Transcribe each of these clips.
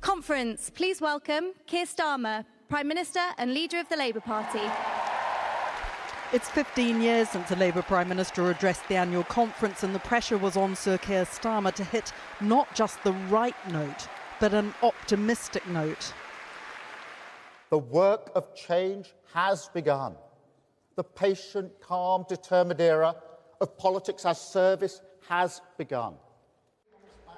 Conference. Please welcome Keir Starmer, Prime Minister and leader of the Labour Party. It's 15 years since a Labour Prime Minister addressed the annual conference, and the pressure was on Sir Keir Starmer to hit not just the right note, but an optimistic note. The work of change has begun. The patient, calm, determined era of politics as service has begun.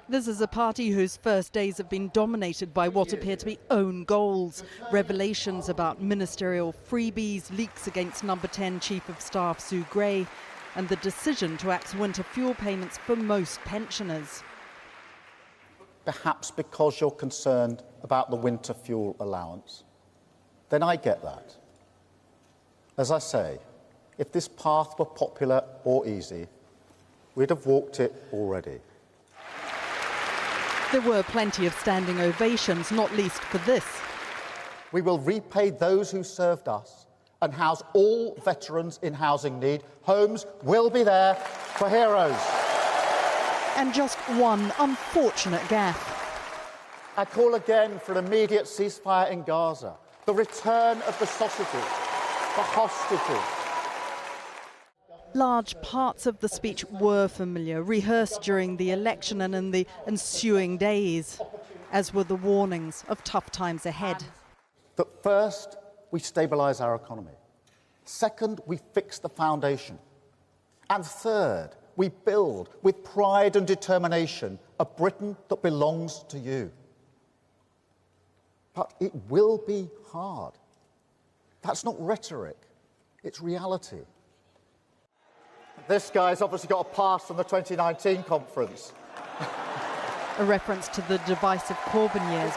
This is a party whose first days have been dominated by what appear to be own goals, revelations about ministerial freebies, leaks against Number 10 Chief of Staff Sue Gray, and the decision to axe winter fuel payments for most pensioners. Perhaps because you're concerned about the winter fuel allowance, then I get that. As I say, if this path were popular or easy, we'd have walked it already. There were plenty of standing ovations, not least for this. We will repay those who served us and house all veterans in housing need. Homes will be there for heroes. And just one unfortunate gaffe. I call again for an immediate ceasefire in Gaza, the return of the sausages, the hostages. Large parts of the speech were familiar, rehearsed during the election and in the ensuing days, as were the warnings of tough times ahead. That first, we stabilise our economy. Second, we fix the foundation. And third, we build with pride and determination a Britain that belongs to you. But it will be hard. That's not rhetoric, it's reality. This guy's obviously got a pass from the 2019 conference. A reference to the divisive Corbyn years.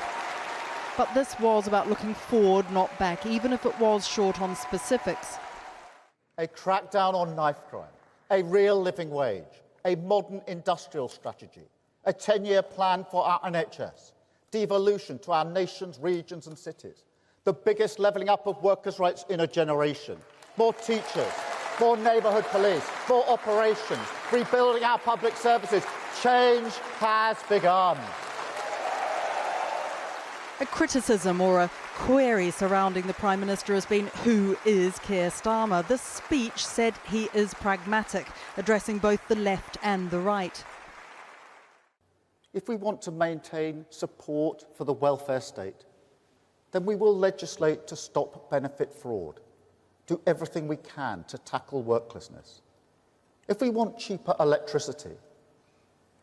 But this was about looking forward, not back, even if it was short on specifics. A crackdown on knife crime, a real living wage, a modern industrial strategy, a 10-year plan for our NHS, devolution to our nation's regions and cities, the biggest levelling up of workers' rights in a generation, more teachers, more neighbourhood police, more operations, rebuilding our public services. Change has begun. A criticism or a query surrounding the Prime Minister has been, who is Keir Starmer? This speech said he is pragmatic, addressing both the left and the right. If we want to maintain support for the welfare state, then we will legislate to stop benefit fraud, do everything we can to tackle worklessness. If we want cheaper electricity,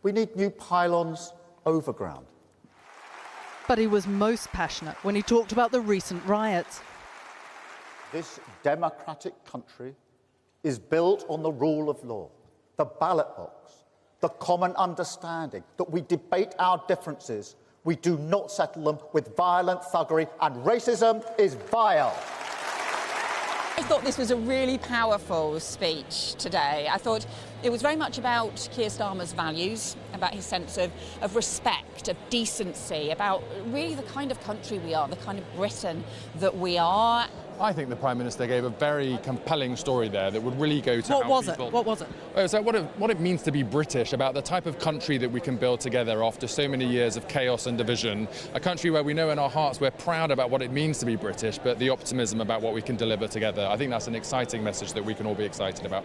we need new pylons overground. But he was most passionate when he talked about the recent riots. This democratic country is built on the rule of law, the ballot box, the common understanding that we debate our differences, we do not settle them with violent thuggery, and racism is vile. I thought this was a really powerful speech today. I thought it was very much about Keir Starmer's values, about his sense of respect, of decency, about really the kind of country we are, the kind of Britain that we are. I think the Prime Minister gave a very compelling story there that would really go to What was it? Well, so what it means to be British, about the type of country that we can build together after so many years of chaos and division, a country where we know in our hearts we're proud about what it means to be British, but the optimism about what we can deliver together. I think that's an exciting message that we can all be excited about.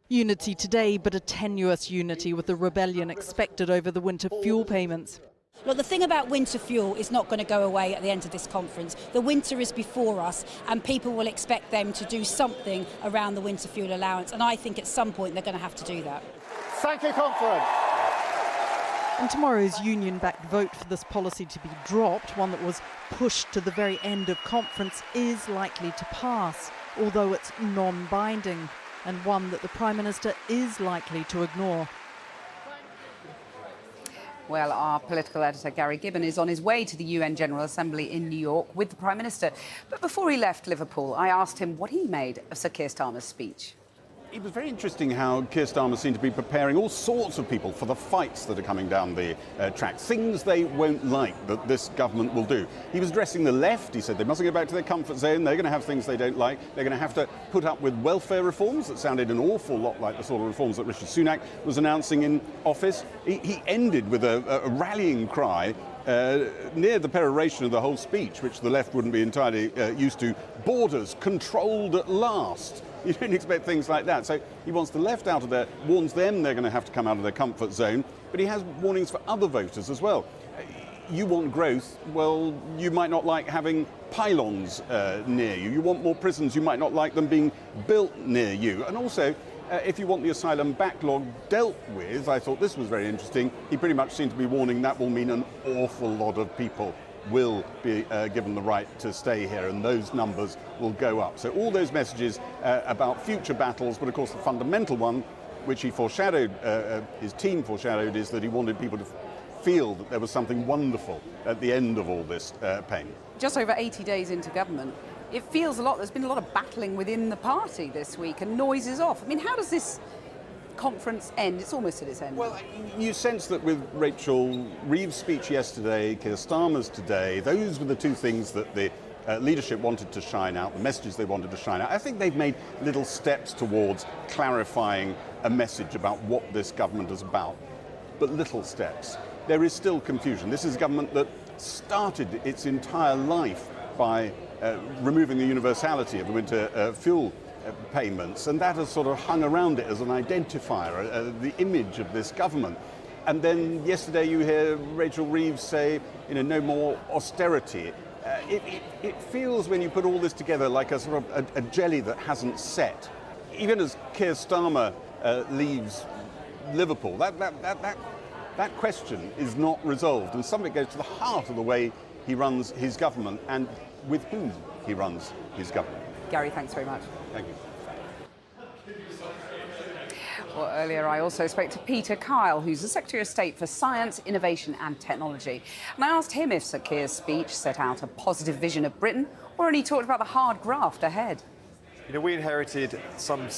Unity today, but a tenuous unity with the rebellion expected over the winter fuel payments. Look, the thing about winter fuel is not going to go away at the end of this conference. The winter is before us, and people will expect them to do something around the winter fuel allowance, and I think at some point they're going to have to do that. Thank you, conference. And tomorrow's union-backed vote for this policy to be dropped, one that was pushed to the very end of conference, is likely to pass, although it's non-binding, and one that the Prime Minister is likely to ignore. Well, our political editor, Gary Gibbon, is on his way to the UN General Assembly in New York with the Prime Minister. But before he left Liverpool, I asked him what he made of Sir Keir Starmer's speech. It was very interesting how Keir Starmer seemed to be preparing all sorts of people for the fights that are coming down the track, things they won't like that this government will do. He was addressing the left. He said they mustn't go back to their comfort zone. They're going to have things they don't like. They're going to have to put up with welfare reforms that sounded an awful lot like the sort of reforms that Rishi Sunak was announcing in office. He ended with a rallying cry near the peroration of the whole speech, which the left wouldn't be entirely used to, borders controlled at last. You don't expect things like that. So he wants the left out of there, warns them they're going to have to come out of their comfort zone, but he has warnings for other voters as well. You want growth, well, you might not like having pylons near you. You want more prisons, you might not like them being built near you. And also, if you want the asylum backlog dealt with, I thought this was very interesting, he pretty much seemed to be warning that will mean an awful lot of people will be given the right to stay here, and those numbers will go up. So all those messages about future battles, but of course the fundamental one, which he foreshadowed, his team foreshadowed, is that he wanted people to feel that there was something wonderful at the end of all this pain. Just over 80 days into government, it feels a lot. There's been a lot of battling within the party this week, and noise is off. I mean, how does this conference end? It's almost at its end. Well, you sense that with Rachel Reeves' speech yesterday, Keir Starmer's today, those were the two things that the leadership wanted to shine out, the messages they wanted to shine out. I think they've made little steps towards clarifying a message about what this government is about, but little steps. There is still confusion. This is a government that started its entire life by removing the universality of the winter fuel payments, and that has sort of hung around it as an identifier, the image of this government. And then yesterday you hear Rachel Reeves say, no more austerity. It feels, when you put all this together, like a sort of a jelly that hasn't set. Even as Keir Starmer leaves Liverpool, that question is not resolved, and some of it goes to the heart of the way he runs his government and with whom he runs his government. Gary, thanks very much. Thank you. Well, earlier I also spoke to Peter Kyle, who's the Secretary of State for Science, Innovation and Technology. And I asked him if Sir Keir's speech set out a positive vision of Britain, or only talked about the hard graft ahead. We inherited some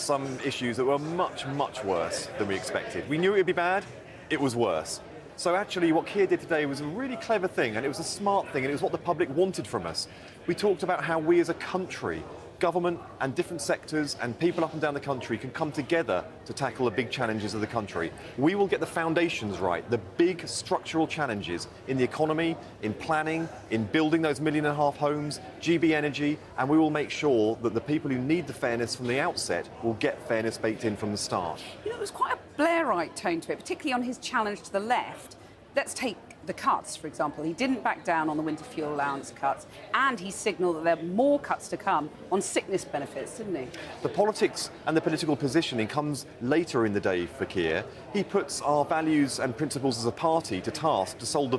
issues that were much, much worse than we expected. We knew it would be bad, it was worse. So actually what Keir did today was a really clever thing, and it was a smart thing, and it was what the public wanted from us. We talked about how we as a country, government and different sectors and people up and down the country can come together to tackle the big challenges of the country. We will get the foundations right, the big structural challenges in the economy, in planning, in building those 1.5 million homes, GB energy, and we will make sure that the people who need the fairness from the outset will get fairness baked in from the start. There was quite a Blairite tone to it, particularly on his challenge to the left. Let's take the cuts, for example. He didn't back down on the winter fuel allowance cuts, and he signalled that there are more cuts to come on sickness benefits, didn't he? The politics and the political positioning comes later in the day for Keir. He puts our values and principles as a party to task to solve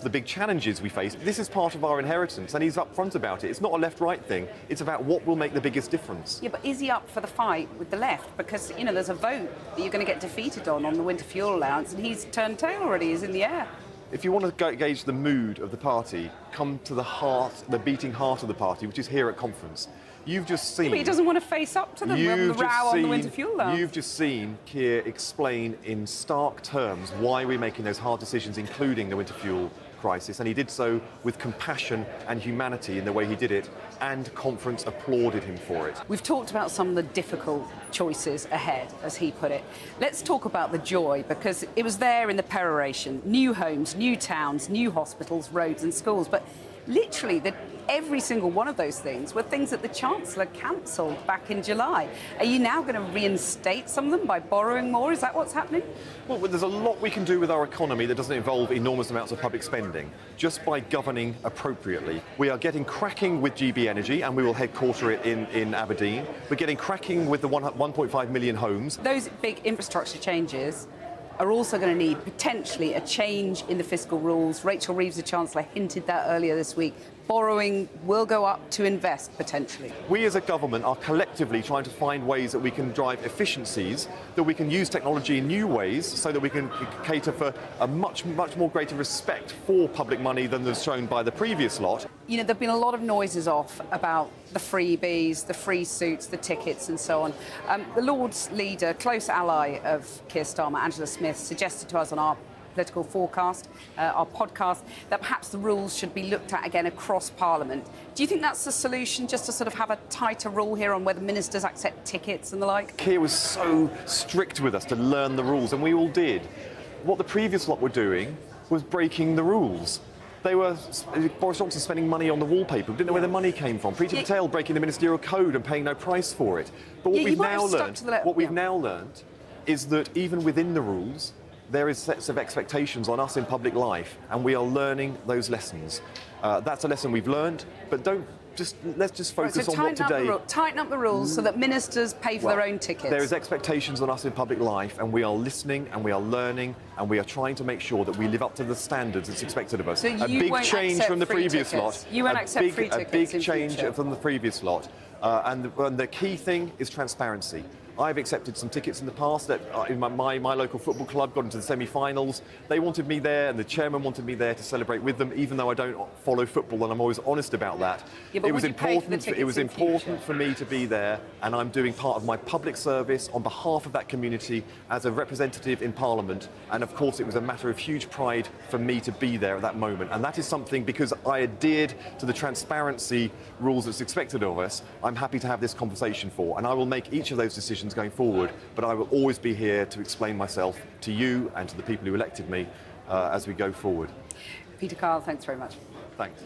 the big challenges we face. This is part of our inheritance, and he's upfront about it. It's not a left-right thing. It's about what will make the biggest difference. Yeah, but is he up for the fight with the left? Because, there's a vote that you're going to get defeated on the winter fuel allowance, and he's turned tail already. He's in the air. If you want to gauge the mood of the party, come to the heart, the beating heart of the party, which is here at conference. You've just seen... Yeah, but he doesn't want to face up to them with the row on the winter fuel allowance. You've just seen Keir explain in stark terms why we're making those hard decisions, including the winter fuel crisis, and he did so with compassion and humanity in the way he did it, and conference applauded him for it. We've talked about some of the difficult choices ahead, as he put it. Let's talk about the joy, because it was there in the peroration. New homes, new towns, new hospitals, roads and schools, but literally every single one of those things were things that the Chancellor cancelled back in July. Are you now going to reinstate some of them by borrowing more? Is that what's happening? Well, there's a lot we can do with our economy that doesn't involve enormous amounts of public spending, just by governing appropriately. We are getting cracking with GB Energy, and we will headquarter it in Aberdeen. We're getting cracking with the 1.5 million homes. Those big infrastructure changes are also going to need potentially a change in the fiscal rules. Rachel Reeves, the Chancellor, hinted that earlier this week. Borrowing will go up to invest, potentially. We as a government are collectively trying to find ways that we can drive efficiencies, that we can use technology in new ways so that we can cater for a much more greater respect for public money than was shown by the previous lot. There have been a lot of noises off about the freebies, the free suits, the tickets and so on. The Lord's leader, close ally of Keir Starmer, Angela Smith, suggested to us on our political forecast, our podcast, that perhaps the rules should be looked at again across Parliament. Do you think that's the solution, just to sort of have a tighter rule here on whether ministers accept tickets and the like? Keir was so strict with us to learn the rules, and we all did. What the previous lot were doing was breaking the rules. Boris Johnson spending money on the wallpaper. We didn't know where the money came from. Priti Patel breaking the ministerial code and paying no price for it. But what we've now learned is that even within the rules, there is sets of expectations on us in public life, and we are learning those lessons. That's a lesson we've learned, but let's just focus on what today... Tighten up the rules so that ministers pay for their own tickets. There is expectations on us in public life, and we are listening, and we are learning, and we are trying to make sure that we live up to the standards that's expected of us. So a big change from the previous lot. You won't accept free tickets A big in change future. from the previous lot. And the key thing is transparency. I've accepted some tickets in the past that in my local football club got into the semi-finals. They wanted me there, and the chairman wanted me there to celebrate with them, even though I don't follow football, and I'm always honest about that. Yeah, but it was important for me to be there, and I'm doing part of my public service on behalf of that community as a representative in Parliament. And of course, it was a matter of huge pride for me to be there at that moment. And that is something, because I adhered to the transparency rules that's expected of us, I'm happy to have this conversation for. And I will make each of those decisions going forward, but I will always be here to explain myself to you and to the people who elected me as we go forward. Peter Kyle, thanks very much. Thanks.